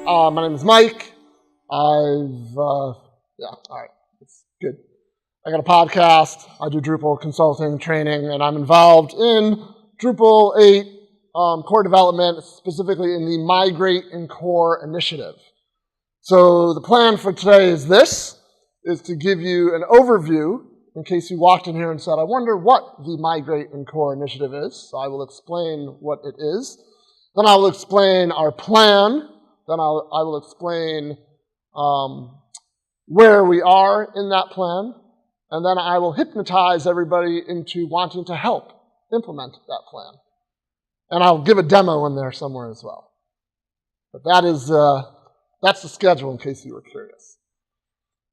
My name is Mike. All right, it's good. I got a podcast. I do Drupal consulting, training, and I'm involved in Drupal 8 core development, specifically in the Migrate and Core initiative. So the plan for today is to give you an overview in case you walked in here and said, I wonder what the Migrate and Core initiative is. So I will explain what it is. Then I will explain our plan. Then I will explain where we are in that plan. And then I will hypnotize everybody into wanting to help implement that plan. And I'll give a demo in there somewhere as well. But that's the schedule in case you were curious.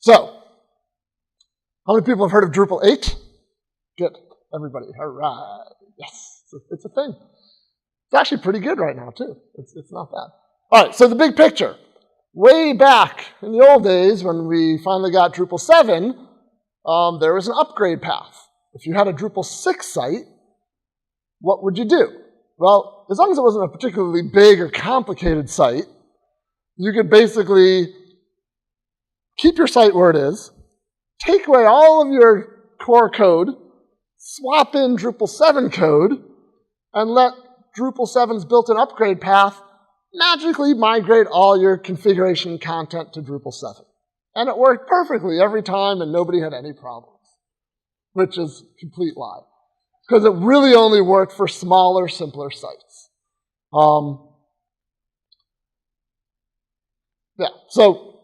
So, how many people have heard of Drupal 8? Good. Everybody. All right. Yes. It's a thing. It's actually pretty good right now, too. It's not bad. All right, so the big picture. Way back in the old days when we finally got Drupal 7, there was an upgrade path. If you had a Drupal 6 site, what would you do? Well, as long as it wasn't a particularly big or complicated site, you could basically keep your site where it is, take away all of your core code, swap in Drupal 7 code, and let Drupal 7's built-in upgrade path magically migrate all your configuration content to Drupal 7. And it worked perfectly every time, and nobody had any problems, which is a complete lie. Because it really only worked for smaller, simpler sites. So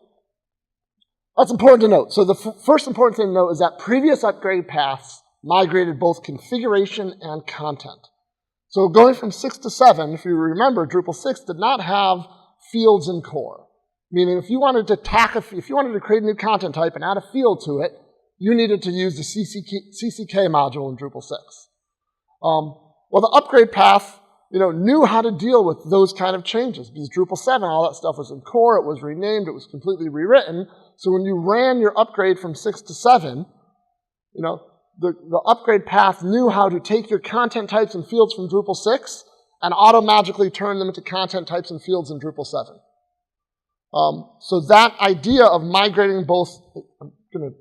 that's important to note. So the first important thing to note is that previous upgrade paths migrated both configuration and content. So going from 6 to 7, if you remember, Drupal 6 did not have fields in core. Meaning if you wanted to create a new content type and add a field to it, you needed to use the CCK module in Drupal 6. Well, the upgrade path, knew how to deal with those kind of changes because Drupal 7, all that stuff was in core, it was renamed, it was completely rewritten. So when you ran your upgrade from 6 to 7, the upgrade path knew how to take your content types and fields from Drupal 6 and auto-magically turn them into content types and fields in Drupal 7. So that idea of migrating both, I'm going to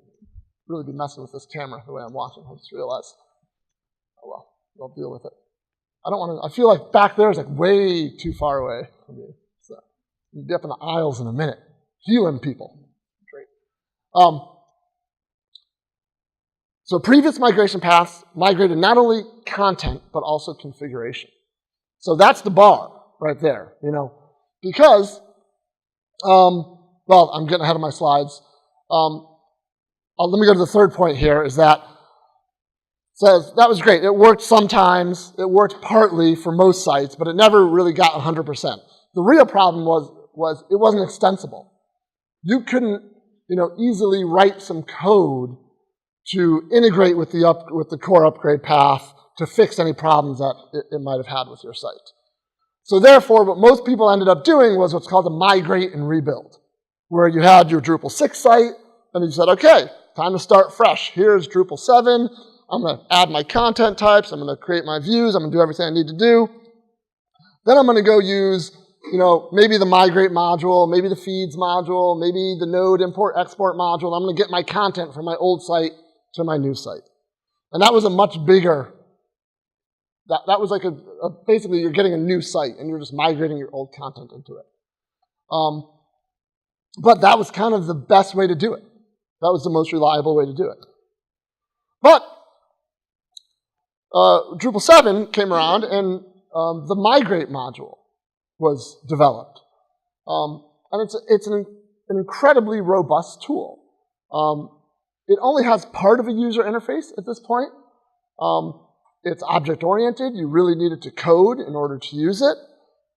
really be messing with this camera the way I'm watching, I just realized. Oh well, I'll deal with it. I feel like back there is like way too far away from me. So I'll be up in the aisles in a minute, healing people. Great. So previous migration paths migrated not only content, but also configuration. So that's the bar right there, because, well, I'm getting ahead of my slides. Let me go to the third point here, is that says that was great. It worked sometimes. It worked partly for most sites, but it never really got 100%. The real problem was it wasn't extensible. You couldn't, easily write some code to integrate with the core upgrade path to fix any problems that it might have had with your site. So therefore, what most people ended up doing was what's called a migrate and rebuild, where you had your Drupal 6 site, and you said, okay, time to start fresh. Here's Drupal 7. I'm going to add my content types. I'm going to create my views. I'm going to do everything I need to do. Then I'm going to go use, maybe the migrate module, maybe the feeds module, maybe the node import-export module. I'm going to get my content from my old site to my new site. And that was a much bigger, that was like basically you're getting a new site and you're just migrating your old content into it. But that was kind of the best way to do it. That was the most reliable way to do it. But Drupal 7 came around and the Migrate module was developed. And it's an incredibly robust tool. It only has part of a user interface at this point. It's object-oriented. You really needed to code in order to use it.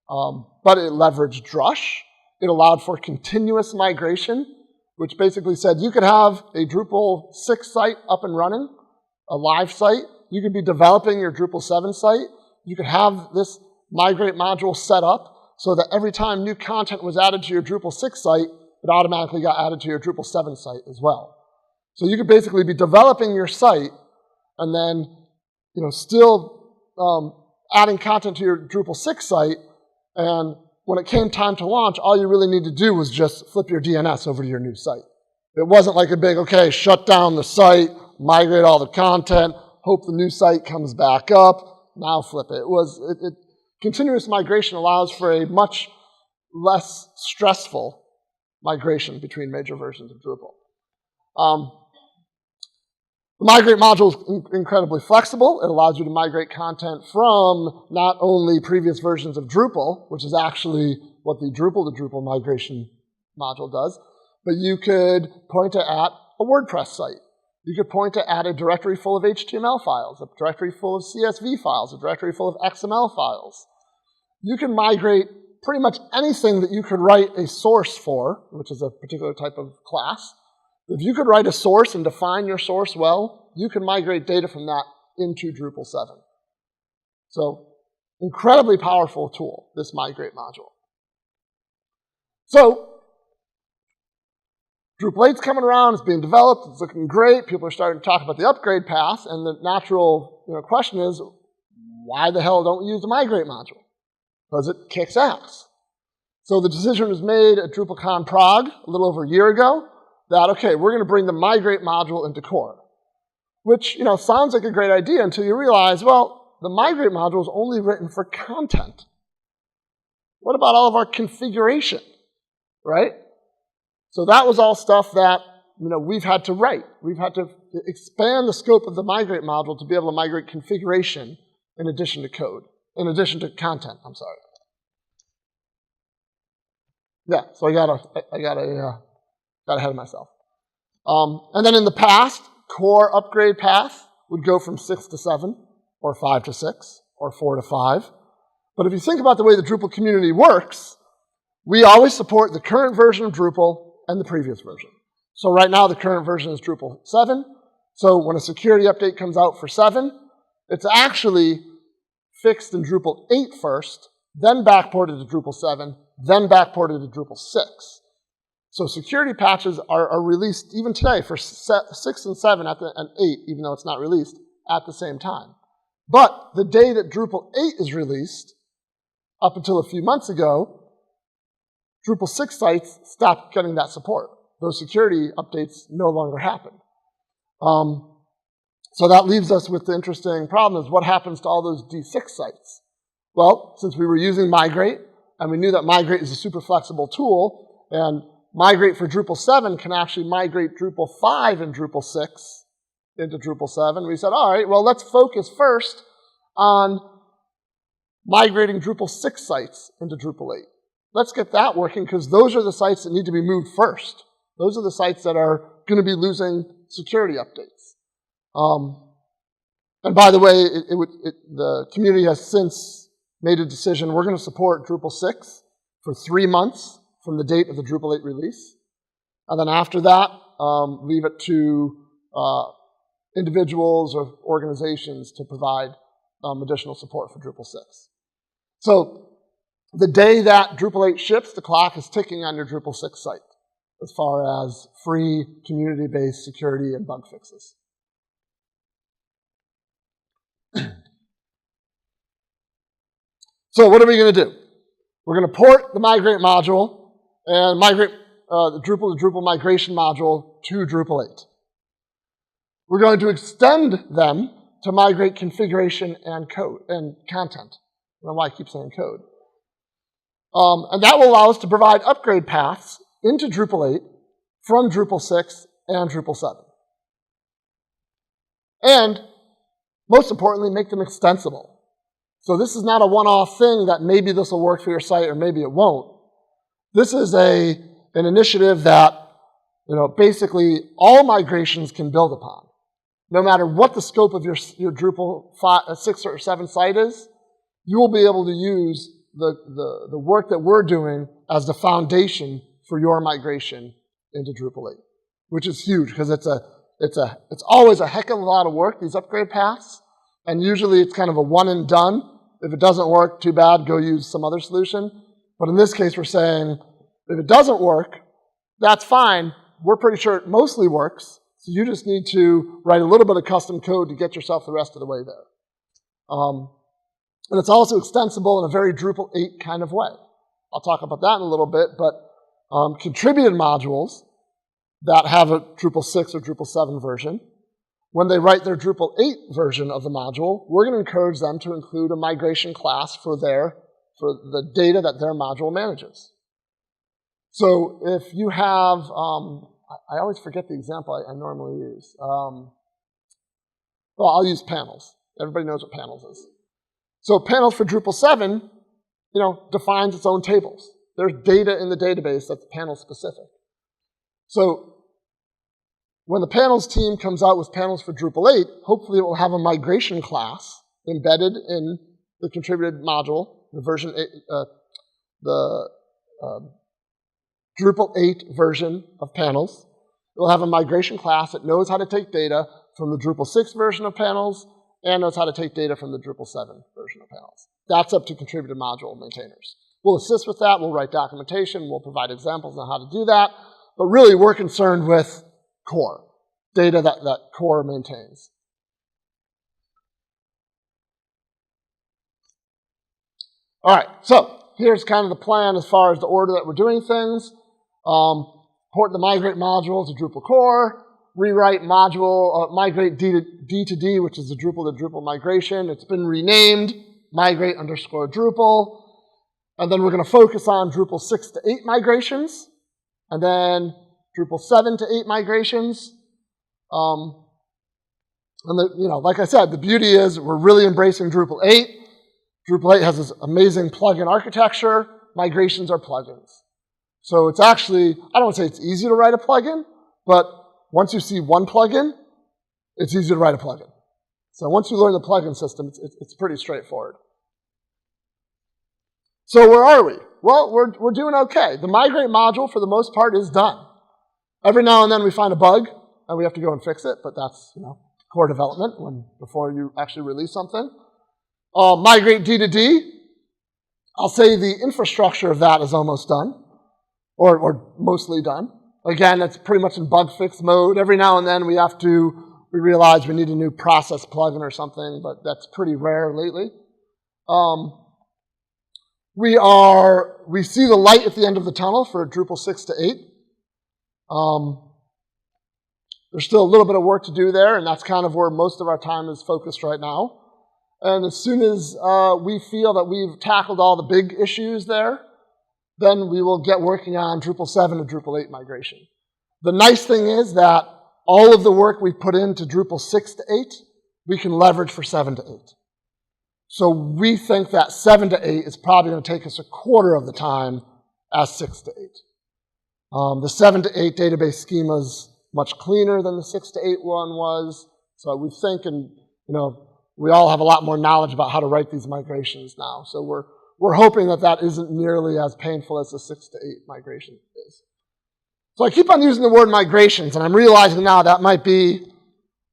But it leveraged Drush. It allowed for continuous migration, which basically said you could have a Drupal 6 site up and running, a live site. You could be developing your Drupal 7 site. You could have this Migrate module set up so that every time new content was added to your Drupal 6 site, it automatically got added to your Drupal 7 site as well. So you could basically be developing your site and then, still adding content to your Drupal 6 site, and when it came time to launch, all you really need to do was just flip your DNS over to your new site. It wasn't like a big, okay, shut down the site, migrate all the content, hope the new site comes back up, now flip it. Continuous migration allows for a much less stressful migration between major versions of Drupal. The Migrate module is incredibly flexible. It allows you to migrate content from not only previous versions of Drupal, which is actually what the Drupal to Drupal migration module does, but you could point it at a WordPress site. You could point it at a directory full of HTML files, a directory full of CSV files, a directory full of XML files. You can migrate pretty much anything that you could write a source for, which is a particular type of class. If you could write a source and define your source well, you can migrate data from that into Drupal 7. So, incredibly powerful tool, this Migrate module. So, Drupal 8's coming around, it's being developed, it's looking great, people are starting to talk about the upgrade path, and the natural question is, why the hell don't we use the Migrate module? Because it kicks ass. So the decision was made at DrupalCon Prague a little over a year ago that, okay, we're going to bring the Migrate module into core. Which, sounds like a great idea until you realize, well, the Migrate module is only written for content. What about all of our configuration, right? So that was all stuff that, we've had to write. We've had to expand the scope of the Migrate module to be able to migrate configuration in addition to code, in addition to content, I'm sorry. Yeah, so I got ahead of myself. And then in the past, core upgrade path would go from 6 to 7, or 5 to 6, or 4 to 5. But if you think about the way the Drupal community works, we always support the current version of Drupal and the previous version. So right now, the current version is Drupal 7. So when a security update comes out for 7, it's actually fixed in Drupal 8 first, then backported to Drupal 7, then backported to Drupal 6. So security patches are released even today for 6 and 7 and 8, even though it's not released, at the same time. But the day that Drupal 8 is released, up until a few months ago, Drupal 6 sites stopped getting that support. Those security updates no longer happen. So that leaves us with the interesting problem is what happens to all those D6 sites? Well, since we were using Migrate, and we knew that Migrate is a super flexible tool, and Migrate for Drupal 7 can actually migrate Drupal 5 and Drupal 6 into Drupal 7. We said, all right, well, let's focus first on migrating Drupal 6 sites into Drupal 8. Let's get that working because those are the sites that need to be moved first. Those are the sites that are going to be losing security updates. And by the way, the community has since made a decision. We're going to support Drupal 6 for 3 months from the date of the Drupal 8 release. And then after that, leave it to individuals or organizations to provide additional support for Drupal 6. So the day that Drupal 8 ships, the clock is ticking on your Drupal 6 site as far as free community-based security and bug fixes. So what are we going to do? We're going to port the Migrate module and migrate the Drupal to Drupal migration module to Drupal 8. We're going to extend them to migrate configuration and code and content. I don't know why I keep saying code. And that will allow us to provide upgrade paths into Drupal 8 from Drupal 6 and Drupal 7. And most importantly, make them extensible. So this is not a one-off thing that maybe this will work for your site or maybe it won't. This is an initiative that basically all migrations can build upon. No matter what the scope of your Drupal 6 or 7 site is, you will be able to use the work that we're doing as the foundation for your migration into Drupal 8, which is huge because it's always a heck of a lot of work, these upgrade paths, and usually it's kind of a one and done. If it doesn't work, too bad, go use some other solution. But in this case, we're saying, if it doesn't work, that's fine. We're pretty sure it mostly works, so you just need to write a little bit of custom code to get yourself the rest of the way there. And it's also extensible in a very Drupal 8 kind of way. I'll talk about that in a little bit, but contributed modules that have a Drupal 6 or Drupal 7 version, when they write their Drupal 8 version of the module, we're going to encourage them to include a migration class for the data that their module manages. So if you have, I always forget the example I normally use. Well, I'll use panels. Everybody knows what panels is. So panels for Drupal 7, defines its own tables. There's data in the database that's panel specific. So when the panels team comes out with panels for Drupal 8, hopefully it will have a migration class embedded in the contributed module, the version 8, the Drupal 8 version of panels. It will have a migration class that knows how to take data from the Drupal 6 version of panels and knows how to take data from the Drupal 7 version of panels. That's up to contributed module maintainers. We'll assist with that. We'll write documentation. We'll provide examples on how to do that. But really, we're concerned with core, data that core maintains. All right, so here's kind of the plan as far as the order that we're doing things. Port the migrate module to Drupal core, rewrite module, migrate D to D, which is the Drupal to Drupal migration. It's been renamed migrate _ Drupal. And then we're going to focus on Drupal 6 to 8 migrations, and then Drupal 7 to 8 migrations. Like I said, the beauty is we're really embracing Drupal 8. Drupal 8 has this amazing plugin architecture. Migrations are plugins. So it's actually, I don't want to say it's easy to write a plugin, but once you see one plugin, it's easy to write a plugin. So once you learn the plugin system, it's pretty straightforward. So where are we? Well, we're doing okay. The migrate module, for the most part, is done. Every now and then we find a bug, and we have to go and fix it, but that's core development before you actually release something. Migrate D to D, I'll say the infrastructure of that is almost done, or mostly done. Again, it's pretty much in bug fix mode. Every now and then we realize we need a new process plugin or something, but that's pretty rare lately. We see the light at the end of the tunnel for Drupal 6 to 8. There's still a little bit of work to do there, and that's kind of where most of our time is focused right now. And as soon as we feel that we've tackled all the big issues there, then we will get working on Drupal 7 to Drupal 8 migration. The nice thing is that all of the work we've put into Drupal 6 to 8, we can leverage for 7 to 8. So we think that 7 to 8 is probably going to take us a quarter of the time as 6 to 8. The 7 to 8 database schema is much cleaner than the 6 to 8 one was. So we think, we all have a lot more knowledge about how to write these migrations now. So we're hoping that isn't nearly as painful as the 6 to 8 migration is. So I keep on using the word migrations, and I'm realizing now that might be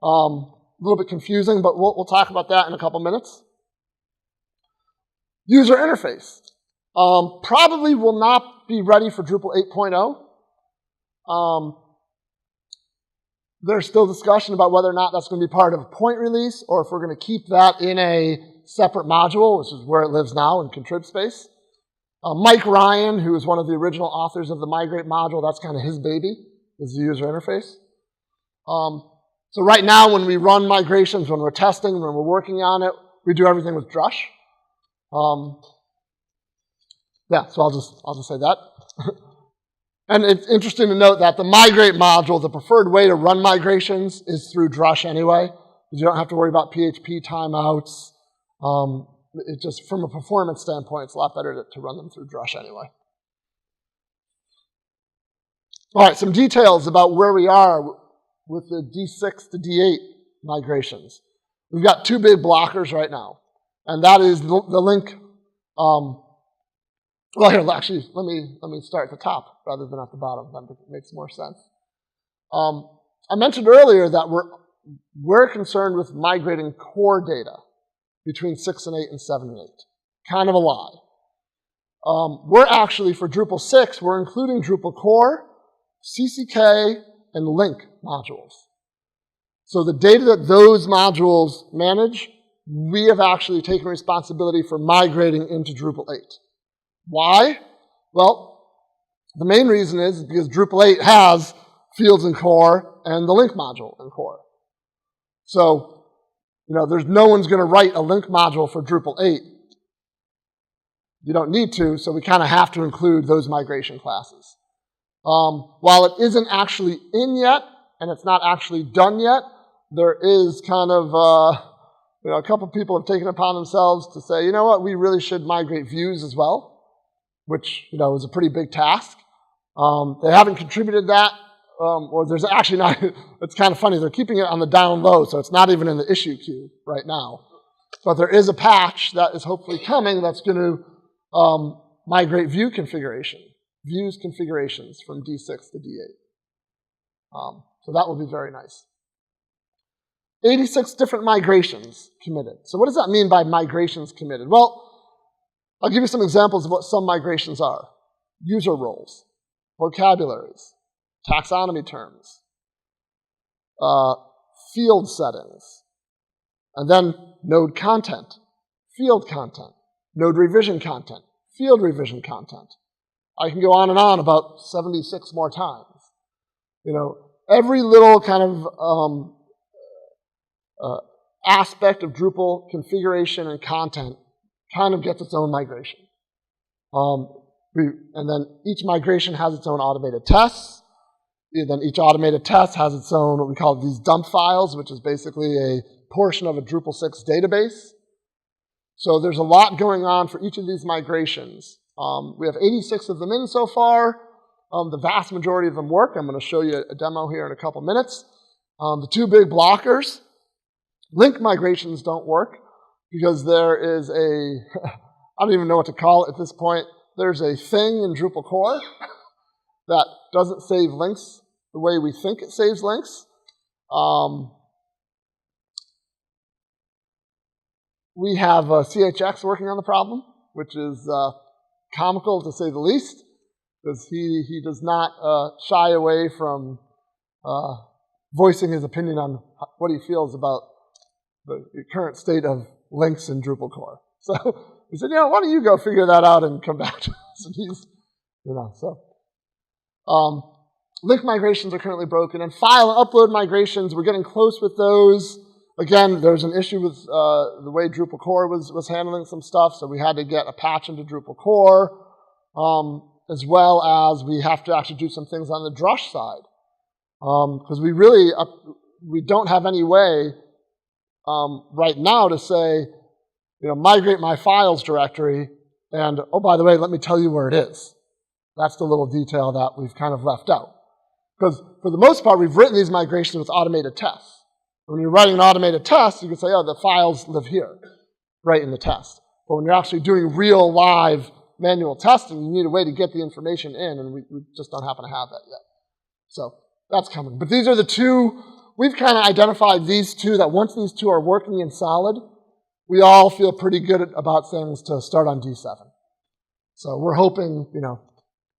a little bit confusing, but we'll talk about that in a couple minutes. User interface. Probably will not be ready for Drupal 8.0. There's still discussion about whether or not that's going to be part of a point release, or if we're going to keep that in a separate module, which is where it lives now in contrib space. Mike Ryan, who is one of the original authors of the Migrate module, that's kind of his baby, is the user interface. So right now, when we run migrations, when we're testing, when we're working on it, we do everything with Drush. So I'll just say that. And it's interesting to note that the Migrate module, the preferred way to run migrations is through Drush anyway, because you don't have to worry about PHP timeouts. It just, from a performance standpoint, it's a lot better to run them through Drush anyway. All right, some details about where we are with the D6 to D8 migrations. We've got two big blockers right now, and that is the link. Well, here, actually, let me start at the top rather than at the bottom. That makes more sense. I mentioned earlier that we're concerned with migrating core data between 6 and 8 and 7 and 8. Kind of a lie. We're actually, for Drupal 6, we're including Drupal core, CCK, and link modules. So the data that those modules manage, we have actually taken responsibility for migrating into Drupal 8. Why? Well, the main reason is because Drupal 8 has fields in core and the link module in core. So, there's no one's going to write a link module for Drupal 8. You don't need to, so we kind of have to include those migration classes. While it isn't actually in yet, and it's not actually done yet, there is kind of, a couple people have taken it upon themselves to say, you know what, we really should migrate views as well, which, is a pretty big task. They haven't contributed that, or there's actually not, it's kind of funny, they're keeping it on the down low, so it's not even in the issue queue right now. But there is a patch that is hopefully coming that's going to migrate views configurations from D6 to D8. So that will be very nice. 86 different migrations committed. So what does that mean by migrations committed? Well, I'll give you some examples of what some migrations are. User roles, vocabularies, taxonomy terms, field settings, and then node content, field content, node revision content, field revision content. I can go on and on about 76 more times. Every little kind of aspect of Drupal configuration and content kind of gets its own migration. And then each migration has its own automated tests. And then each automated test has its own, what we call these dump files, which is basically a portion of a Drupal 6 database. So there's a lot going on for each of these migrations. We have 86 of them in so far. The vast majority of them work. I'm going to show you a demo here in a couple minutes. The two big blockers, link migrations don't work because there is a, I don't even know what to call it at this point. There's a thing in Drupal core that doesn't save links the way we think it saves links. We have CHX working on the problem, which is comical to say the least, because he does not shy away from voicing his opinion on what he feels about the current state of links in Drupal core. So he said, why don't you go figure that out and come back to us? And he's, link migrations are currently broken, and file and upload migrations, we're getting close with those. Again, there's an issue with the way Drupal core was handling some stuff, so we had to get a patch into Drupal core, as well as we have to actually do some things on the Drush side. Because we don't have any way right now to say, migrate my files directory, and, oh, by the way, let me tell you where it is. That's the little detail that we've kind of left out. Because for the most part, we've written these migrations with automated tests. When you're writing an automated test, you can say, oh, the files live here, right in the test. But when you're actually doing real, live, manual testing, you need a way to get the information in, and we just don't happen to have that yet. So that's coming. But these are the two, we've kind of identified these two, that once these two are working and solid, we all feel pretty good about things to start on D7. So we're hoping,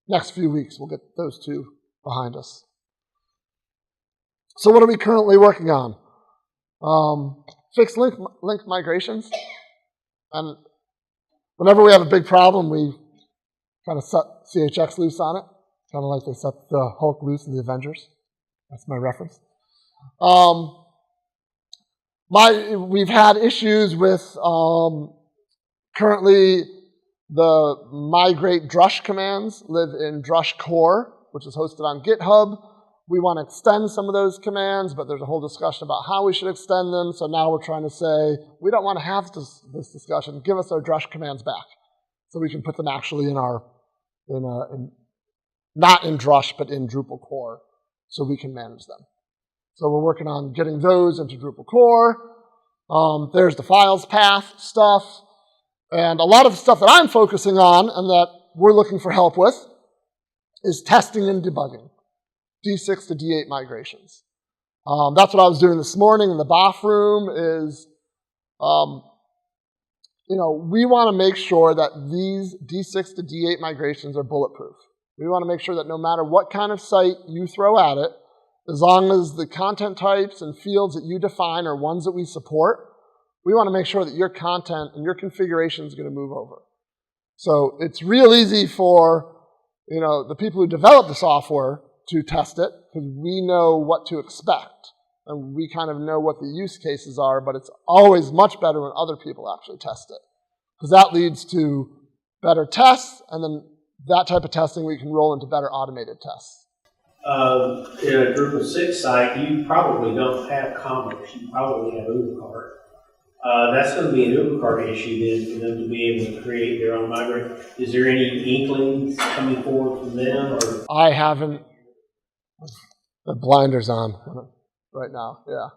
next few weeks we'll get those two behind us. So what are we currently working on? Fix link migrations. And whenever we have a big problem, we kind of set CHX loose on it, kind of like they set the Hulk loose in the Avengers. That's my reference. We've had issues with currently the migrate drush commands live in drush core, which is hosted on GitHub. We want to extend some of those commands, but there's a whole discussion about how we should extend them. So now we're trying to say, we don't want to have this discussion. Give us our drush commands back, so we can put them actually in our, not in drush, but in Drupal core, so we can manage them. So we're working on getting those into Drupal core. There's the files path stuff. And a lot of the stuff that I'm focusing on and that we're looking for help with is testing and debugging. D6 to D8 migrations. That's what I was doing this morning in the BOF room is, we want to make sure that these D6 to D8 migrations are bulletproof. We want to make sure that no matter what kind of site you throw at it, as long as the content types and fields that you define are ones that we support, we want to make sure that your content and your configuration is going to move over. So it's real easy for the people who develop the software to test it, because we know what to expect. And we kind of know what the use cases are, but it's always much better when other people actually test it. Because that leads to better tests, and then that type of testing we can roll into better automated tests. In a Drupal 6 site, you probably don't have commerce. You probably have UberCart. That's going to be an UberCart issue then for them to be able to create their own Migrate. Is there any inklings coming forward from them? Or? I haven't. The blinders on right now. Yeah,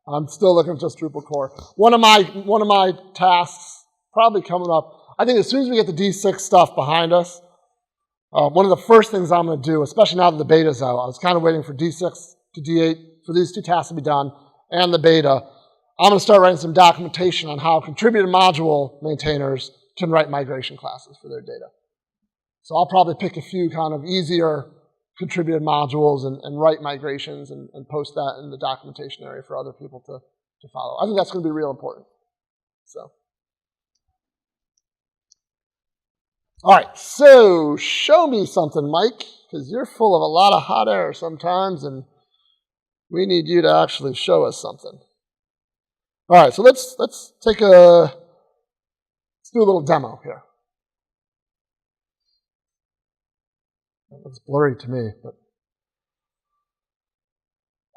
I'm still looking at just Drupal core. One of my tasks probably coming up. I think as soon as we get the D6 stuff behind us, one of the first things I'm going to do, especially now that the beta's out, I was kind of waiting for D6 to D8 for these two tasks to be done, and the beta. I'm going to start writing some documentation on how contributed module maintainers can write migration classes for their data. So I'll probably pick a few kind of easier contributed modules and write migrations and post that in the documentation area for other people to follow. I think that's going to be real important. So. All right, so show me something, Mike, because you're full of a lot of hot air sometimes, and we need you to actually show us something. All right, so let's do a little demo here. It looks blurry to me, but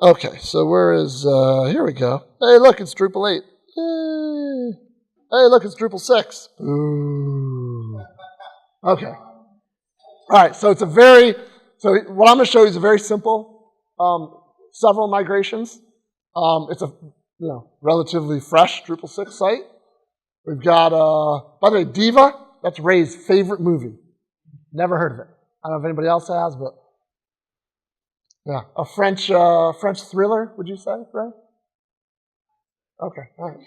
okay. So where is? Here we go. Hey, look, it's Drupal 8. Yay. Hey, look, it's Drupal 6. Ooh. Okay. All right. So so what I'm going to show you is a very simple, several migrations. It's a relatively fresh Drupal 6 site. We've got by the way, Diva. That's Ray's favorite movie. Never heard of it. I don't know if anybody else has, but yeah, a French thriller. Would you say, Ray? Okay. All right.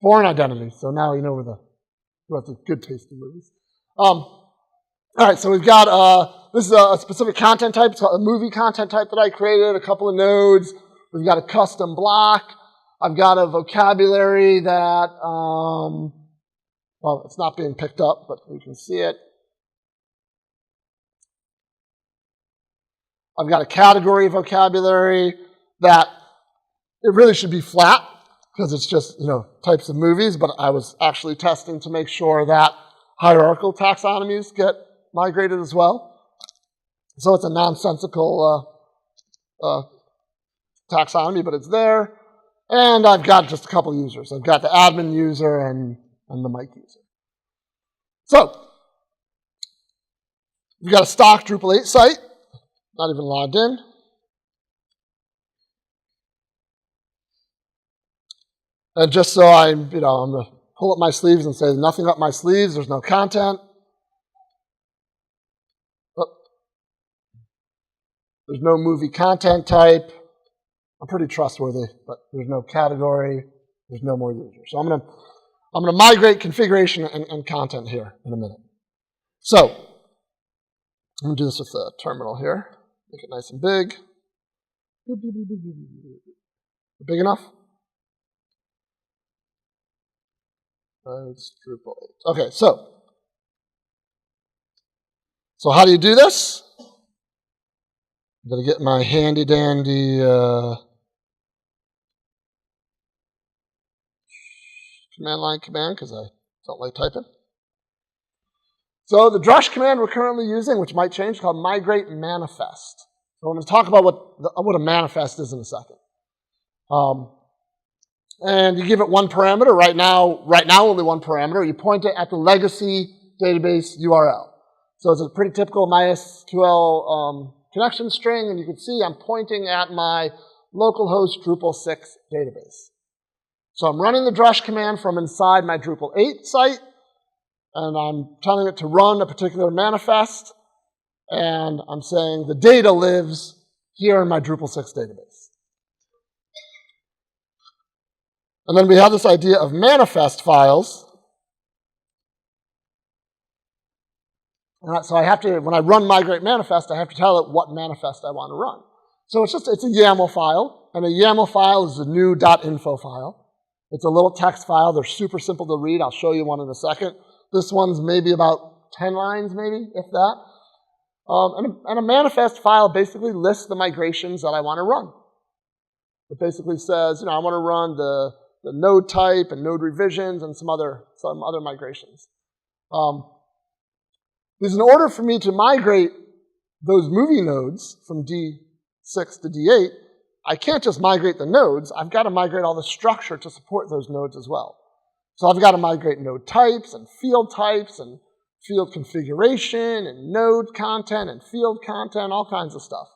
Born Identity. So now you know who has the good taste in movies. All right, so we've got, this is a specific content type. It's called a movie content type that I created, a couple of nodes. We've got a custom block. I've got a vocabulary that, well, it's not being picked up, but you can see it. I've got a category vocabulary that it really should be flat because it's just, types of movies, but I was actually testing to make sure that hierarchical taxonomies get migrated as well. So it's a nonsensical taxonomy, but it's there. And I've got just a couple users. I've got the admin user and the mic user. So we've got a stock Drupal 8 site, not even logged in. And just so I'm going to pull up my sleeves and say there's nothing up my sleeves, there's no content. There's no movie content type. I'm pretty trustworthy, but there's no category. There's no more users. So I'm going to migrate configuration and content here in a minute. So I'm going to do this with the terminal here. Make it nice and big. Big enough? It's Drupal 8. Okay, so how do you do this? I'm going to get my handy dandy command line command because I don't like typing. So the drush command we're currently using, which might change, is called migrate manifest. So I'm going to talk about what a manifest is in a second. And you give it one parameter. Right now only one parameter. You point it at the legacy database URL. So it's a pretty typical MySQL connection string, and you can see I'm pointing at my localhost Drupal 6 database. So I'm running the drush command from inside my Drupal 8 site, and I'm telling it to run a particular manifest, and I'm saying the data lives here in my Drupal 6 database. And then we have this idea of manifest files. So I have to, when I run migrate manifest, I have to tell it what manifest I want to run. So it's a YAML file, and a YAML file is a new .info file. It's a little text file. They're super simple to read. I'll show you one in a second. This one's maybe about 10 lines, maybe, if that. And a manifest file basically lists the migrations that I want to run. It basically says, I want to run the node type and node revisions and some other migrations. Because in order for me to migrate those movie nodes from D6 to D8, I can't just migrate the nodes. I've got to migrate all the structure to support those nodes as well. So I've got to migrate node types and field configuration and node content and field content, all kinds of stuff.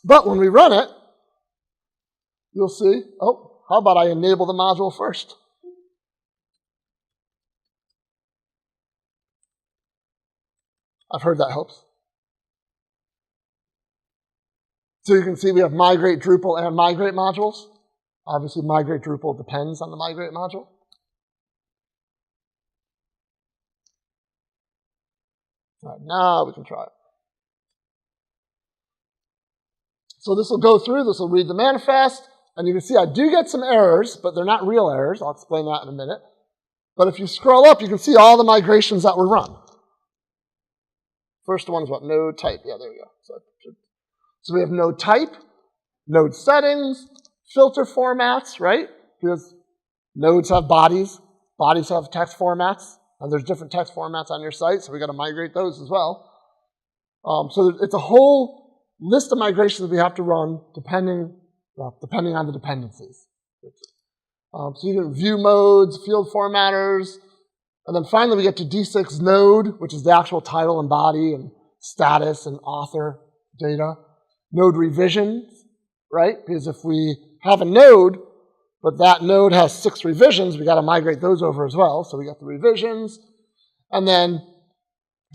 But when we run it, you'll see, how about I enable the module first? I've heard that helps. So you can see we have Migrate Drupal and Migrate modules. Obviously, Migrate Drupal depends on the Migrate module. All right, now we can try it. So this will go through, this will read the manifest, and you can see I do get some errors, but they're not real errors. I'll explain that in a minute. But if you scroll up, you can see all the migrations that were run. First one is what? Node type. Yeah, there we go. So we have node type, node settings, filter formats, right? Because nodes have bodies have text formats, and there's different text formats on your site, so we got to migrate those as well. So it's a whole list of migrations we have to run depending on the dependencies. So you can view modes, field formatters, and then finally we get to D6 node, which is the actual title and body and status and author data. Node revisions, right? Because if we have a node, but that node has 6 revisions, we got to migrate those over as well. So we got the revisions. And then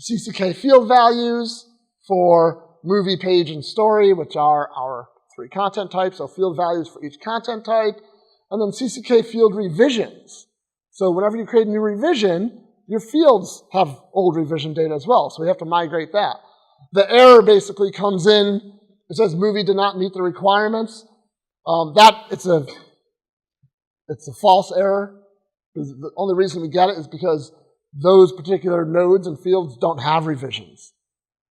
CCK field values for movie, page, and story, which are our 3 content types. So field values for each content type. And then CCK field revisions. So whenever you create a new revision, your fields have old revision data as well. So we have to migrate that. The error basically comes in. It says movie did not meet the requirements. It's a false error. The only reason we get it is because those particular nodes and fields don't have revisions.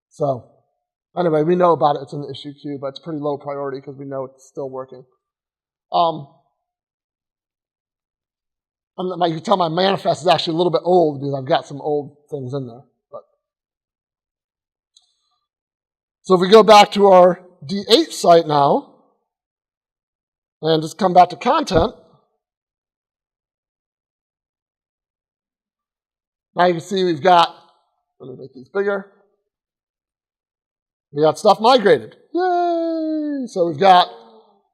So anyway, we know about it. It's in the issue queue, but it's pretty low priority because we know it's still working. And you can tell my manifest is actually a little bit old because I've got some old things in there. So if we go back to our D8 site now, and just come back to content, now you can see we've got, let me make these bigger, we got stuff migrated. Yay! So we've got,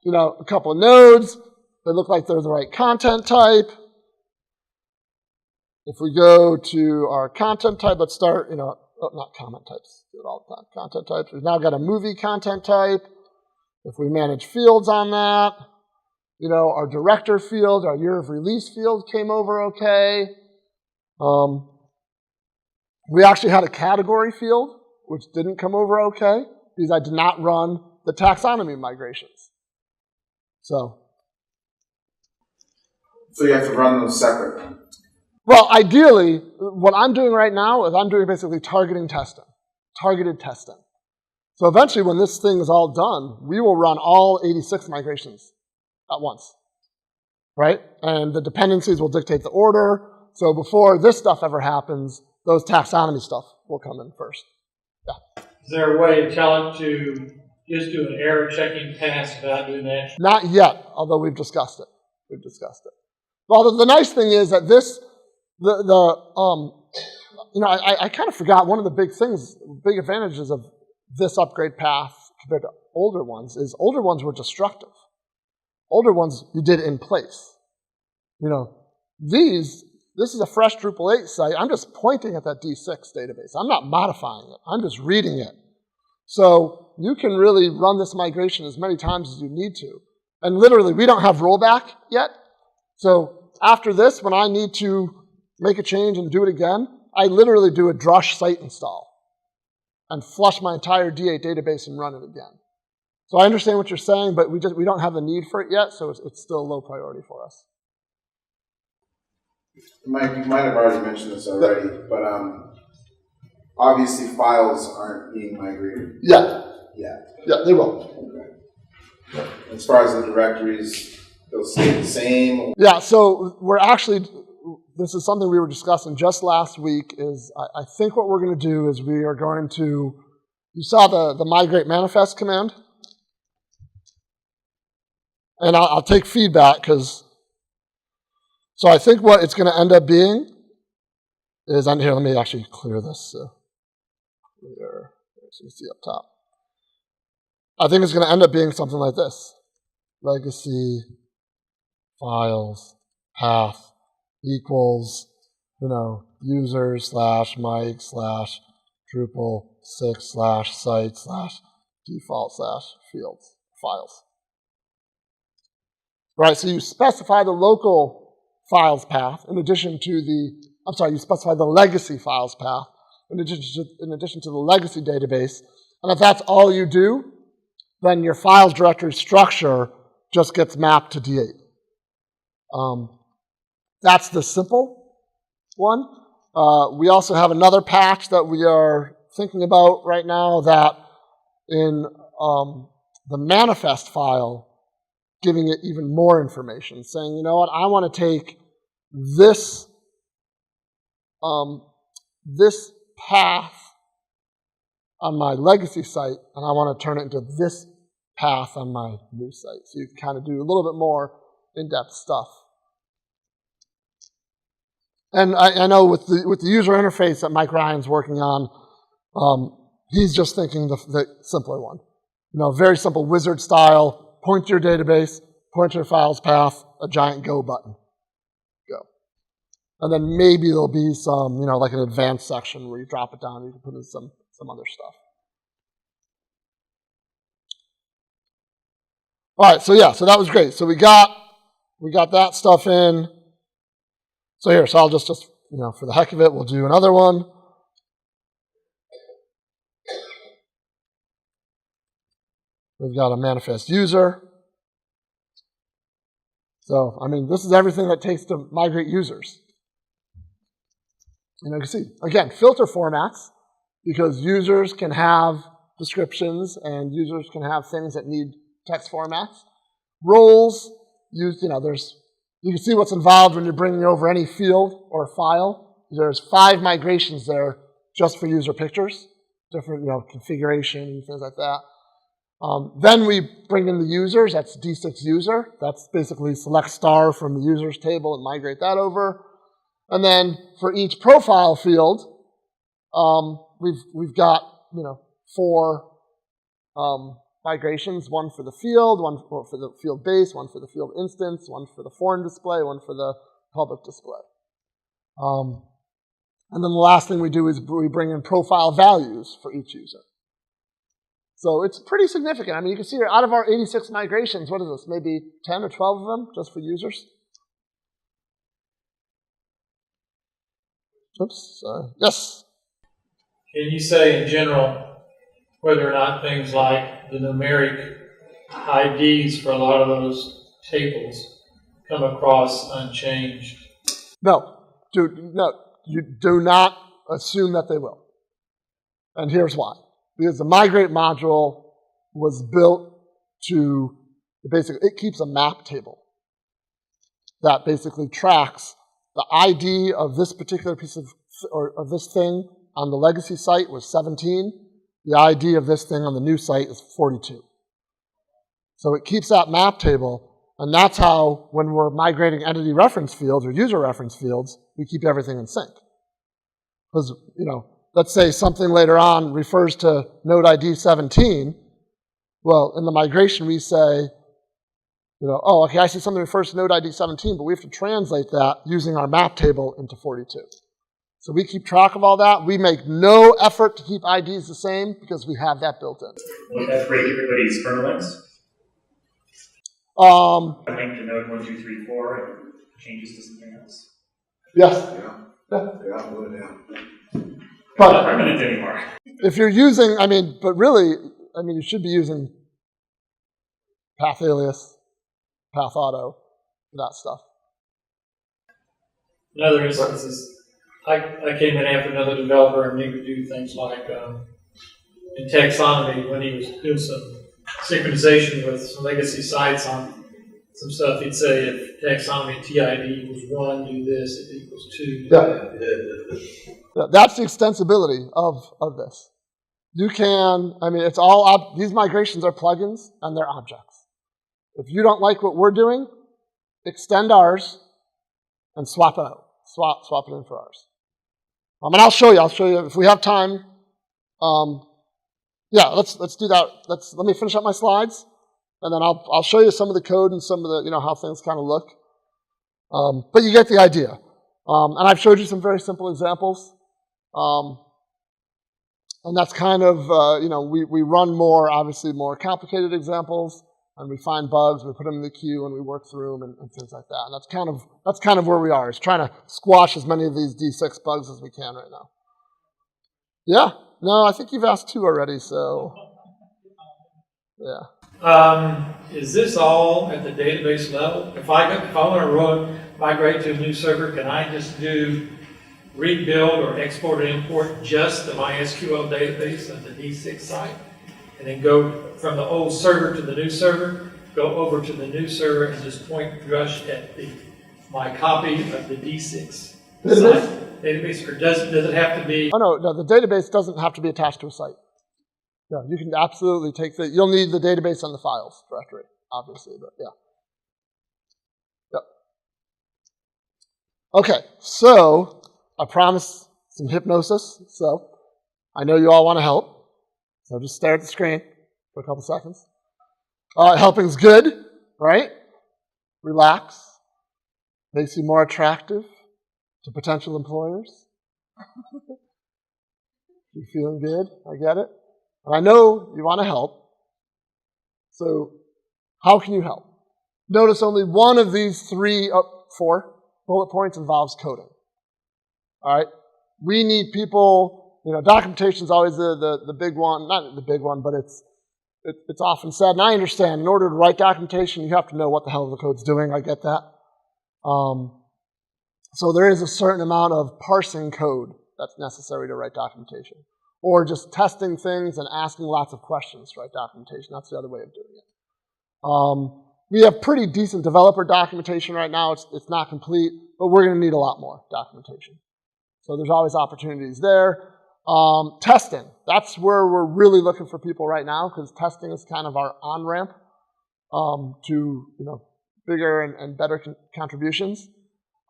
a couple of nodes. They look like they're the right content type. If we go to our content type, let's start, not comment types, do it all the time. Content types. We've now got a movie content type. If we manage fields on that, our director field, our year of release field came over okay. We actually had a category field, which didn't come over okay, because I did not run the taxonomy migrations. So you have to run them separately. Well, ideally, what I'm doing right now is I'm doing basically targeted testing. So eventually, when this thing is all done, we will run all 86 migrations at once, right? And the dependencies will dictate the order. So before this stuff ever happens, those taxonomy stuff will come in first. Yeah. Is there a way to tell it to just do an error checking pass without doing that? Not yet, although we've discussed it. Well, the nice thing is that this, I kind of forgot one of the big advantages of this upgrade path compared to older ones is older ones were destructive. Older ones you did in place. This is a fresh Drupal 8 site. I'm just pointing at that D6 database. I'm not modifying it. I'm just reading it. So you can really run this migration as many times as you need to. And literally, we don't have rollback yet. So after this, when I need to make a change and do it again, I literally do a drush site install and flush my entire D8 database and run it again. So I understand what you're saying, but we don't have the need for it yet, so it's still a low priority for us. You might have already mentioned this already, but obviously files aren't being migrated Yeah, yet. yeah, they will. Okay. As far as the directories, they'll stay the same. Yeah, so we're actually, this is something we were discussing just last week, is I think what we're going to do is we are going to, you saw the migrate manifest command? And I'll take feedback because, so I think what it's going to end up being is, here, let me actually clear this. Clear, so you can see up top. I think it's going to end up being something like this. Legacy, files, path, equals, user / Mike / Drupal 6 / site / default / fields, files. Right, so you specify the local files path in addition to you specify the legacy files path in addition to the legacy database. And if that's all you do, then your files directory structure just gets mapped to D8. That's the simple one. We also have another patch that we are thinking about right now that in the manifest file, giving it even more information, saying, you know what, I want to take this this path on my legacy site, and I want to turn it into this path on my new site. So you can kind of do a little bit more in-depth stuff. And I know with the user interface that Mike Ryan's working on, he's just thinking the simpler one. Very simple wizard style. Point to your database, point to your files path, a giant go button. Go. And then maybe there'll be some, like an advanced section where you drop it down and you can put in some other stuff. All right, so yeah, so that was great. So we got that stuff in. So here, so I'll just for the heck of it, we'll do another one. We've got a manifest user. So, this is everything that takes to migrate users. You can see, again, filter formats, because users can have descriptions and users can have things that need text formats. Roles, you can see what's involved when you're bringing over any field or file. There's 5 migrations there just for user pictures, different configuration and things like that. Then we bring in the users, that's D6 user. That's basically select star from the users table and migrate that over. And then for each profile field, we've got 4 migrations, one for the field, one for the field base, one for the field instance, one for the foreign display, one for the public display. And then the last thing we do is we bring in profile values for each user. So it's pretty significant. You can see here, out of our 86 migrations, what is this, maybe 10 or 12 of them just for users? Oops, sorry. Yes? Can you say in general whether or not things like the numeric IDs for a lot of those tables come across unchanged? No, you do not assume that they will. And here's why. Because the Migrate module was built to it keeps a map table that basically tracks the ID of this particular piece of this thing on the legacy site was 17. The ID of this thing on the new site is 42. So it keeps that map table, and that's how, when we're migrating entity reference fields or user reference fields, we keep everything in sync. Because, let's say something later on refers to node ID 17. Well, in the migration, we say, oh, okay, I see something refers to node ID 17, but we have to translate that using our map table into 42. So we keep track of all that. We make no effort to keep IDs the same because we have that built in. Would that break everybody's kernel links? A link to node 1, 2, 3, 4 and changes to something else? Yes. Yeah. But not permanent anymore. If you're using, but really, you should be using path alias, path auto, that stuff. In other instances, I came in after another developer, and he would do things like in taxonomy, when he was doing some synchronization with some legacy sites on some stuff, he'd say if taxonomy TID equals 1, do this, it equals 2. Yeah, that's the extensibility of this. You can, I mean, it's all, these migrations are plugins and they're objects. If you don't like what we're doing, extend ours and swap it out. Swap it in for ours. And I'll show you if we have time. Yeah, let's do that. Let me finish up my slides, and then I'll show you some of the code and some of the, how things kind of look. But you get the idea. And I've showed you some very simple examples. And that's kind of, we run obviously more complicated examples, and we find bugs, we put them in the queue, and we work through them and things like that. And that's kind of where we are, is trying to squash as many of these D6 bugs as we can right now. Yeah? No, I think you've asked 2 already, so yeah. Is this all at the database level? If I want to migrate to a new server, can I just do rebuild or export and import just the MySQL database of the D6 site, and then go from the old server to the new server, go over to the new server and just point Drush at my copy of the D6 database, or does it have to be? Oh, no, the database doesn't have to be attached to a site. Yeah, you can absolutely take you'll need the database and the files directory, obviously, but yeah. Yep. Okay, so I promised some hypnosis, so I know you all want to help. So just stare at the screen for a couple seconds. Helping's good, right? Relax. Makes you more attractive to potential employers. You're feeling good, I get it. And I know you want to help. So how can you help? Notice only one of these 4 bullet points involves coding. All right? We need people, documentation is always the big one, not the big one, but it's often said, and I understand, in order to write documentation, you have to know what the hell the code's doing. I get that. So there is a certain amount of parsing code that's necessary to write documentation. Or just testing things and asking lots of questions to write documentation. That's the other way of doing it. We have pretty decent developer documentation right now. It's not complete, but we're going to need a lot more documentation. So there's always opportunities there. Testing, that's where we're really looking for people right now, because testing is kind of our on-ramp to bigger and better contributions.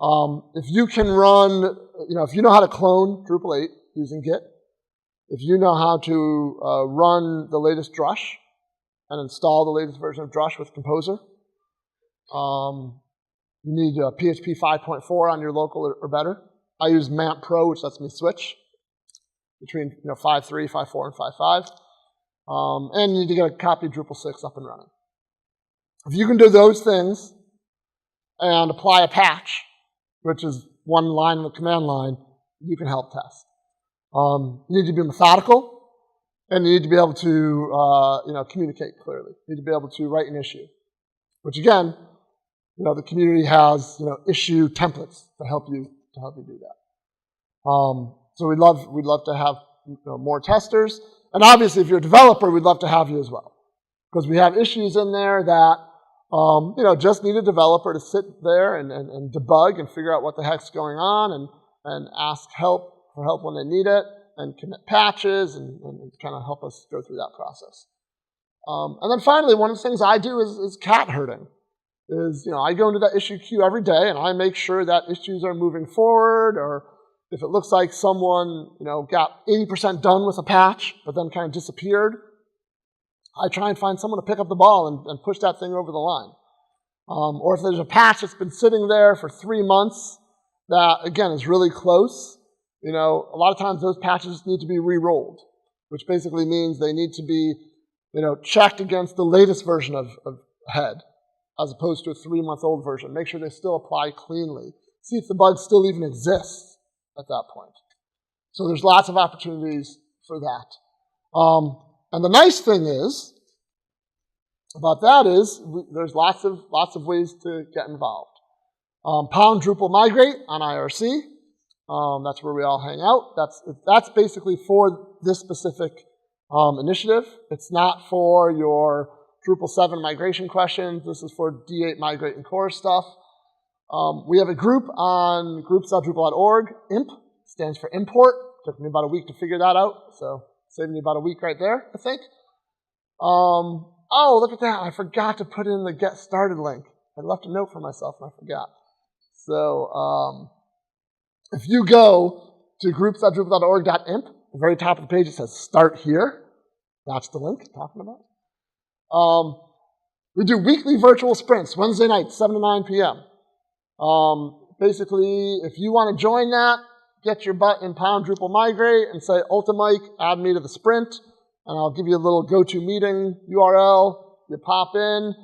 If you can run, if you know how to clone Drupal 8 using Git, if you know how to run the latest Drush and install the latest version of Drush with Composer, you need PHP 5.4 on your local or better. I use MAMP Pro, which lets me switch between 5.3, 5.4, and 5.5. And you need to get a copy of Drupal 6 up and running. If you can do those things and apply a patch, which is one line in the command line, you can help test. You need to be methodical, and you need to be able to communicate clearly. You need to be able to write an issue, which again, the community has issue templates to help you do that. So we'd love to have more testers, and obviously if you're a developer, we'd love to have you as well, because we have issues in there that just need a developer to sit there and debug and figure out what the heck's going on and ask for help when they need it, and commit patches and kind of help us go through that process. And then finally, one of the things I do is cat herding. I go into that issue queue every day and I make sure that issues are moving forward, or if it looks like someone got 80% done with a patch but then kind of disappeared, I try and find someone to pick up the ball and push that thing over the line. Or if there's a patch that's been sitting there for 3 months that, again, is really close, a lot of times those patches need to be re-rolled, which basically means they need to be, checked against the latest version of head, as opposed to a 3-month-old version. Make sure they still apply cleanly. See if the bug still even exists at that point. So there's lots of opportunities for that. And the nice thing is about that is there's lots of ways to get involved. Pound Drupal Migrate on IRC. That's where we all hang out. That's basically for this specific initiative. It's not for your Drupal 7 migration questions. This is for D8 Migrate and Core stuff. We have a group on groups.drupal.org. IMP stands for import. Took me about a week to figure that out, so saved me about a week right there, I think. Oh, look at that. I forgot to put in the get started link. I left a note for myself and I forgot. So if you go to groups.drupal.org.imp, at the very top of the page it says start here. That's the link I'm talking about. We do weekly virtual sprints, Wednesday nights, 7 to 9 p.m. Basically, if you want to join that, get your butt in Pound Drupal Migrate and say, Ultimike, add me to the sprint, and I'll give you a little go-to-meeting URL. You pop in,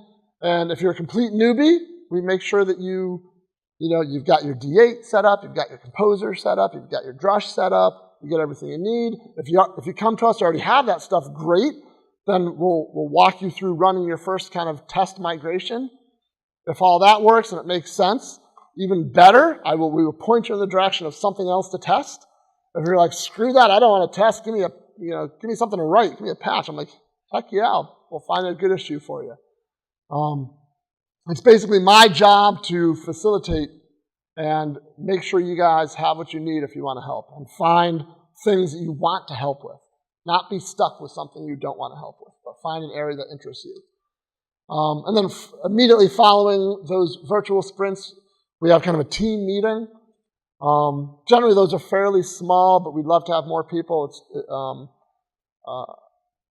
and if you're a complete newbie, we make sure that you've got your D8 set up, you've got your composer set up, you've got your drush set up, you get everything you need. If you come to us and already have that stuff, great. Then we'll walk you through running your first kind of test migration. If all that works and it makes sense, even better, we will point you in the direction of something else to test. If you're like, screw that, I don't want to test, give me something to write, give me a patch. I'm like, heck yeah, we'll find a good issue for you. It's basically my job to facilitate and make sure you guys have what you need if you want to help, and find things that you want to help with. Not be stuck with something you don't want to help with, but find an area that interests you. And then immediately following those virtual sprints, we have kind of a team meeting. Generally, those are fairly small, but we'd love to have more people.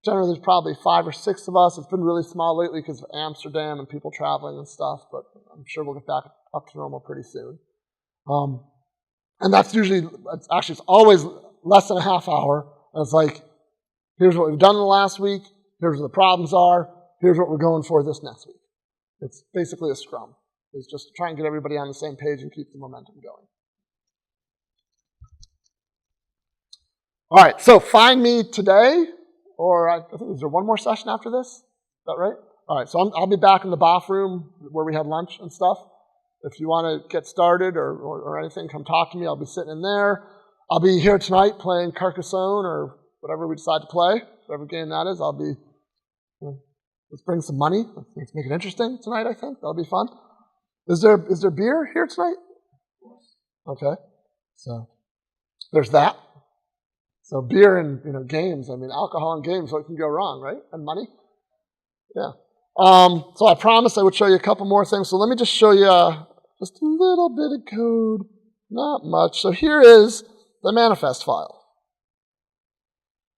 Generally, there's probably 5 or 6 of us. It's been really small lately because of Amsterdam and people traveling and stuff, but I'm sure we'll get back up to normal pretty soon. And that's usually, it's always less than a half hour. And it's like, here's what we've done in the last week. Here's what the problems are. Here's what we're going for this next week. It's basically a scrum. It's just to try and get everybody on the same page and keep the momentum going. All right, so find me today, or I think, is there one more session after this? Is that right? All right, so I'll be back in the BOF room where we had lunch and stuff. If you want to get started or anything, come talk to me. I'll be sitting in there. I'll be here tonight playing Carcassonne or whatever we decide to play, whatever game that is. I'll be, let's bring some money. Let's make it interesting tonight, I think. That'll be fun. Is there beer here tonight? Okay. So there's that. So beer and games. I mean, alcohol and games, what can go wrong, right? And money. Yeah. So I promised I would show you a couple more things. So let me just show you just a little bit of code. Not much. So here is the manifest file.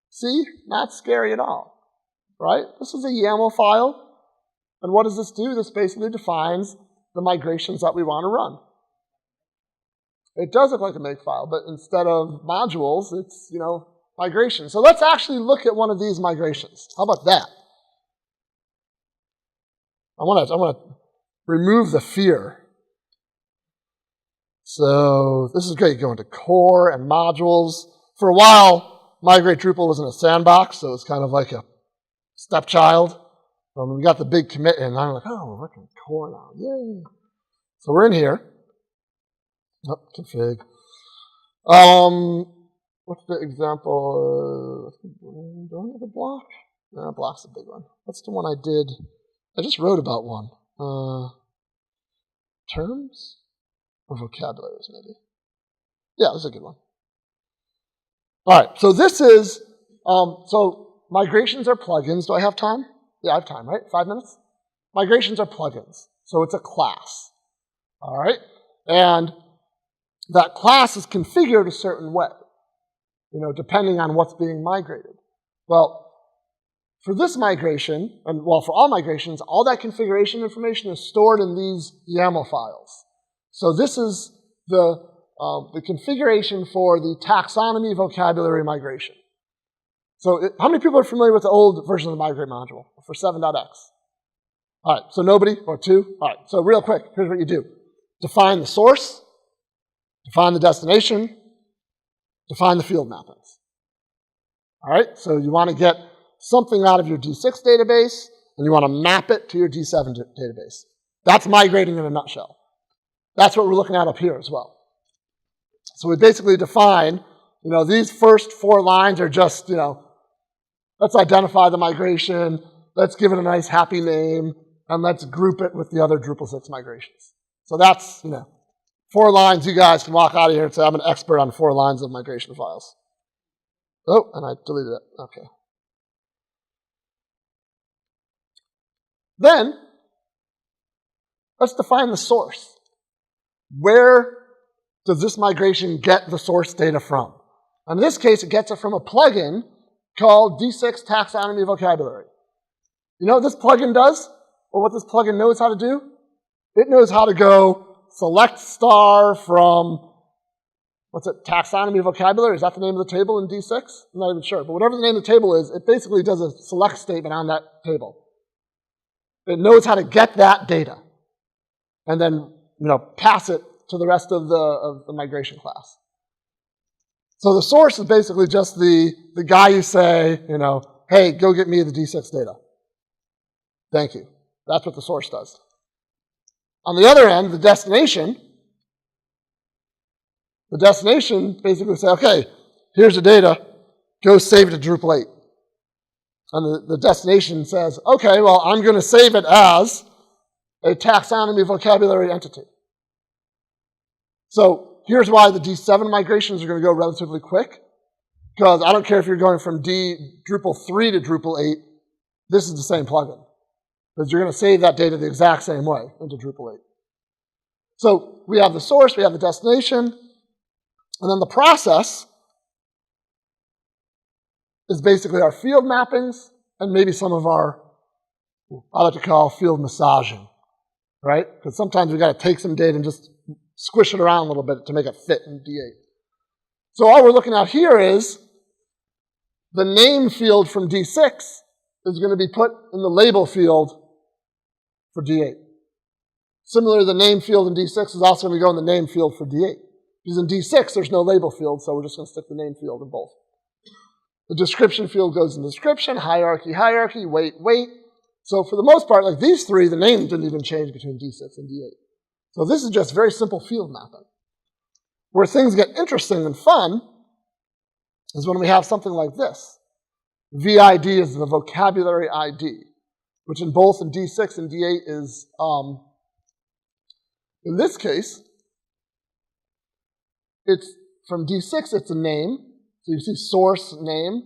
See? Not scary at all. Right? This is a YAML file. And what does this do? This basically defines the migrations that we want to run. It does look like a makefile, but instead of modules, it's, migration. So let's actually look at one of these migrations. How about that? I want to remove the fear. So this is great. You go into core and modules. For a while, Migrate Drupal was in a sandbox, so it's kind of like a stepchild. We got the big commit in, and I'm like, oh, we're working core now. Yay. So we're in here. Oh, config. What's the example? Do I have a block? No, block's a big one. What's the one I did? I just wrote about one. Terms? Or vocabularies, maybe. Yeah, this is a good one. All right, so this is, so migrations are plugins. Do I have time? Yeah, I have time, right? 5 minutes? Migrations are plugins. So it's a class. All right? And that class is configured a certain way, depending on what's being migrated. Well, for this migration, for all migrations, all that configuration information is stored in these YAML files. So this is the configuration for the taxonomy vocabulary migration. So how many people are familiar with the old version of the Migrate module for 7.x? All right, so nobody, or 2? All right, so real quick, here's what you do. Define the source, define the destination, define the field mappings. All right, so you want to get something out of your D6 database, and you want to map it to your D7 database. That's migrating in a nutshell. That's what we're looking at up here as well. So we basically define, these first 4 lines are just, let's identify the migration, let's give it a nice happy name, and let's group it with the other Drupal 6 migrations. So that's, 4 lines. You guys can walk out of here and say, I'm an expert on 4 lines of migration files. Oh, and I deleted it. Okay. Then, let's define the source. Where does this migration get the source data from? In this case, it gets it from a plugin called D6 Taxonomy Vocabulary. You know what this plugin does? Or what this plugin knows how to do? It knows how to go select star from, taxonomy vocabulary? Is that the name of the table in D6? I'm not even sure. But whatever the name of the table is, it basically does a select statement on that table. It knows how to get that data and then, pass it to the rest of the migration class. So the source is basically just the guy you say, hey, go get me the D6 data. Thank you. That's what the source does. On the other end, the destination basically says, okay, here's the data, go save it to Drupal 8. And the destination says, okay, well, I'm going to save it as a taxonomy vocabulary entity. So here's why the D7 migrations are going to go relatively quick, because I don't care if you're going from Drupal 3 to Drupal 8, this is the same plugin, because you're going to save that data the exact same way into Drupal 8. So we have the source, we have the destination, and then the process is basically our field mappings and maybe some of our, I like to call field massaging, right? Because sometimes we've got to take some data and just squish it around a little bit to make it fit in D8. So all we're looking at here is the name field from D6 is going to be put in the label field for D8. Similarly, the name field in D6 is also going to go in the name field for D8. Because in D6, there's no label field, so we're just going to stick the name field in both. The description field goes in description, hierarchy, weight. So for the most part, like these 3, the name didn't even change between D6 and D8. So this is just very simple field mapping. Where things get interesting and fun is when we have something like this. VID is the vocabulary ID, which in both in D6 and D8 is, in this case, it's from D6, it's a name. So you see source, name.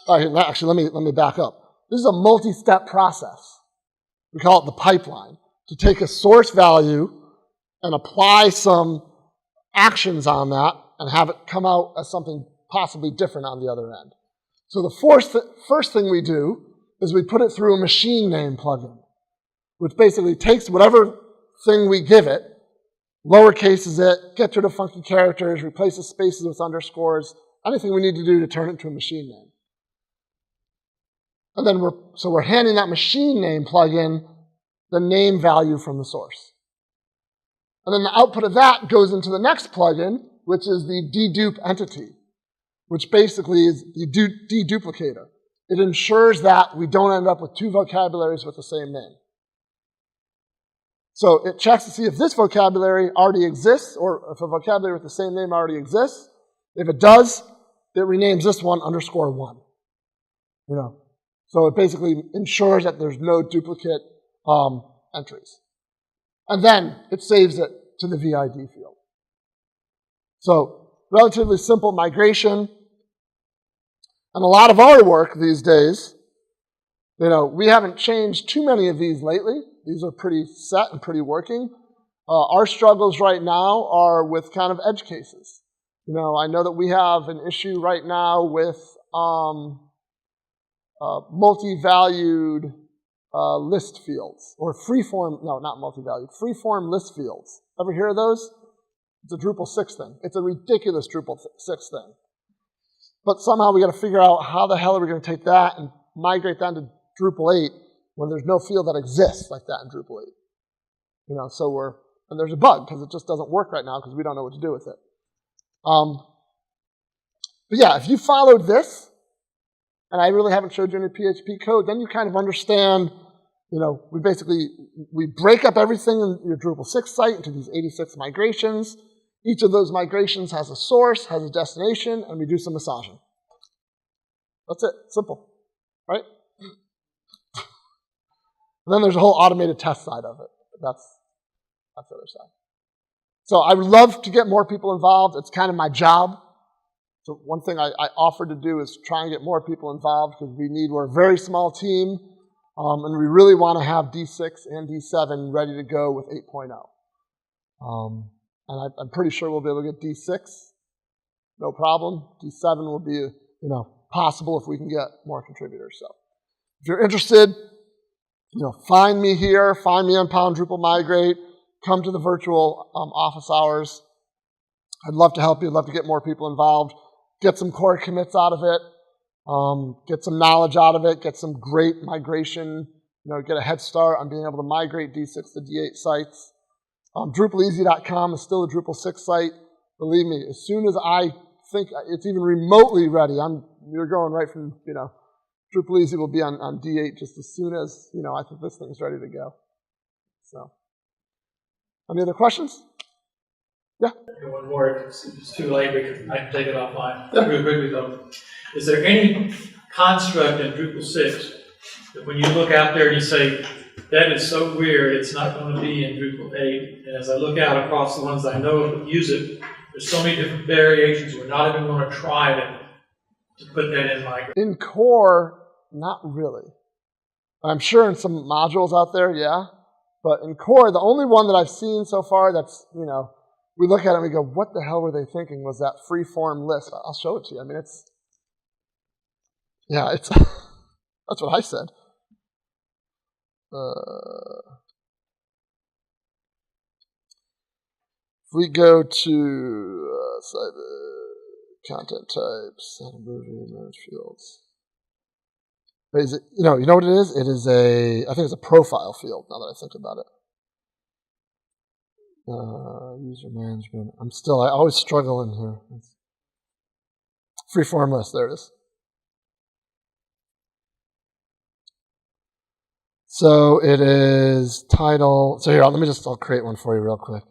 Actually, let me back up. This is a multi-step process. We call it the pipeline. To take a source value and apply some actions on that and have it come out as something possibly different on the other end. So the first thing we do is we put it through a machine name plugin, which basically takes whatever thing we give it, lowercases it, gets rid of funky characters, replaces spaces with underscores, anything we need to do to turn it into a machine name. And then we're handing that machine name plugin the name value from the source. And then the output of that goes into the next plugin, which is the dedupe entity, which basically is the deduplicator. It ensures that we don't end up with 2 vocabularies with the same name. So it checks to see if this vocabulary already exists, or if a vocabulary with the same name already exists. If it does, it renames this one _1. So it basically ensures that there's no duplicate entries. And then it saves it to the VID field. So relatively simple migration. And a lot of our work these days, we haven't changed too many of these lately. These are pretty set and pretty working. Our struggles right now are with kind of edge cases. I know that we have an issue right now with multi-valued list fields, or freeform, no, not multi-valued, freeform list fields. Ever hear of those? It's a Drupal 6 thing. It's a ridiculous Drupal 6 thing. But somehow we got to figure out how the hell are we going to take that and migrate that into Drupal 8 when there's no field that exists like that in Drupal 8. And there's a bug because it just doesn't work right now because we don't know what to do with it. But yeah, if you followed this, and I really haven't showed you any PHP code, then you kind of understand, we break up everything in your Drupal 6 site into these 86 migrations. Each of those migrations has a source, has a destination, and we do some massaging. That's it. Simple. Right? And then there's a whole automated test side of it. That's the other side. So I would love to get more people involved. It's kind of my job. So one thing I offered to do is try and get more people involved because we're a very small team, and we really want to have D6 and D7 ready to go with 8.0. And I'm pretty sure we'll be able to get D6, no problem. D7 will be, possible if we can get more contributors. So if you're interested, find me here, find me on Pound Drupal Migrate, come to the virtual office hours. I'd love to help you, I'd love to get more people involved, get some core commits out of it, get some knowledge out of it, get some great migration, get a head start on being able to migrate D6 to D8 sites. DrupalEasy.com is still a Drupal 6 site. Believe me, as soon as I think it's even remotely ready, you're going right from, Drupal Easy will be on D8 just as soon as, I think this thing's ready to go. So, any other questions? Yeah? One more, it's too late, I can take it offline. Real quickly though. Is there any construct in Drupal 6 that when you look out there and you say, that is so weird, it's not going to be in Drupal 8, and as I look out across the ones I know that use it, there's so many different variations, we're not even going to try to put that in Migrate. In core, not really. I'm sure in some modules out there, yeah. But in core, the only one that I've seen so far that's, we look at it and we go, what the hell were they thinking, was that free-form list. I'll show it to you. I mean, it's that's what I said. If we go to content types, manage fields. Is it, you know what it is? It is I think it's a profile field now that I think about it. User management. I always struggle in here. Free-form list, there it is. So it is title. So here, I'll create one for you real quick.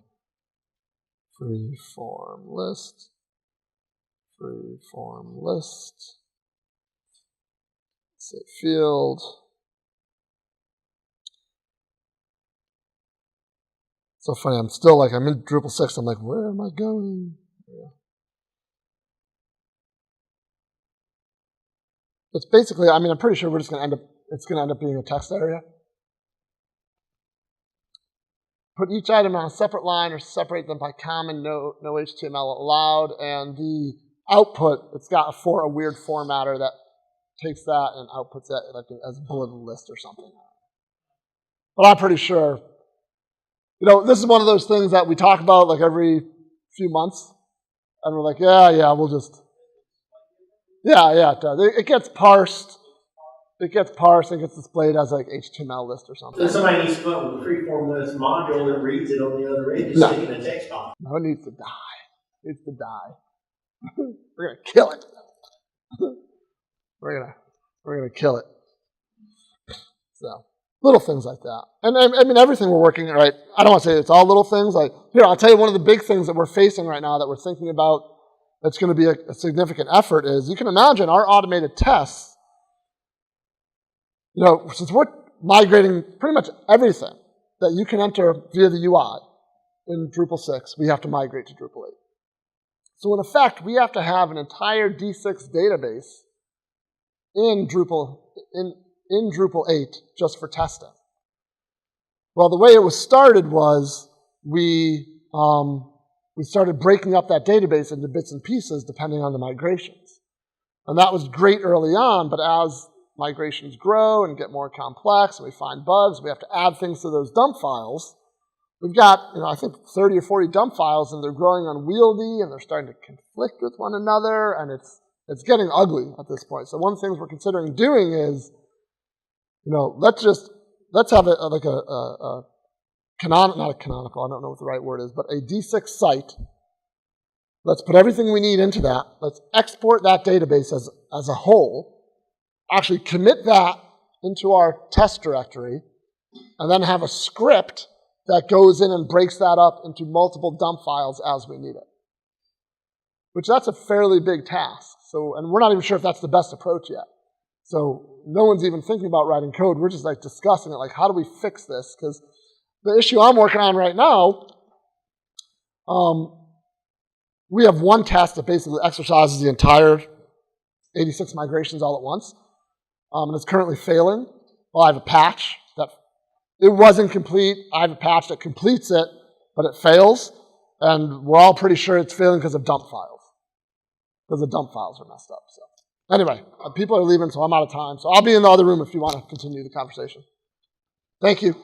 Free-form list. Free-form list. Say field. So funny, I'm in Drupal 6, I'm like, where am I going? Yeah. It's basically, I'm pretty sure it's going to end up being a text area. Put each item on a separate line or separate them by common, no HTML allowed, and the output, it's got a weird formatter that takes that and outputs that as a bulleted list or something. But I'm pretty sure, this is one of those things that we talk about every few months, and we're like, yeah, we'll just, yeah, it does. It gets parsed. It gets displayed as HTML list or something. So somebody needs to come up with a free-form list module that reads it on the other end, just stick it in a text box. No, it needs to die. We're going to kill it. We're gonna kill it. So little things like that, and everything we're working right. I don't want to say it's all little things. I'll tell you one of the big things that we're facing right now that we're thinking about. That's going to be a significant effort. Is you can imagine our automated tests. Since we're migrating pretty much everything that you can enter via the UI in Drupal 6, we have to migrate to Drupal 8. So in effect, we have to have an entire D6 database in Drupal 8 just for testing. Well, the way it was started was we started breaking up that database into bits and pieces depending on the migrations. And that was great early on, but as migrations grow and get more complex and we find bugs, we have to add things to those dump files. We've got, I think 30 or 40 dump files, and they're growing unwieldy and they're starting to conflict with one another, and it's getting ugly at this point. So one of the things we're considering doing is, let's have not a canonical, I don't know what the right word is, but a D6 site. Let's put everything we need into that. Let's export that database as a whole, actually commit that into our test directory, and then have a script that goes in and breaks that up into multiple dump files as we need it. Which that's a fairly big task. So, and we're not even sure if that's the best approach yet. So no one's even thinking about writing code. We're just like discussing it, like how do we fix this? Because the issue I'm working on right now, we have one test that basically exercises the entire 86 migrations all at once. And it's currently failing. Well, I have a patch that it wasn't complete. I have a patch that completes it, but it fails. And we're all pretty sure it's failing because of dump files. Because the dump files are messed up. So anyway, people are leaving, so I'm out of time. So I'll be in the other room if you want to continue the conversation. Thank you.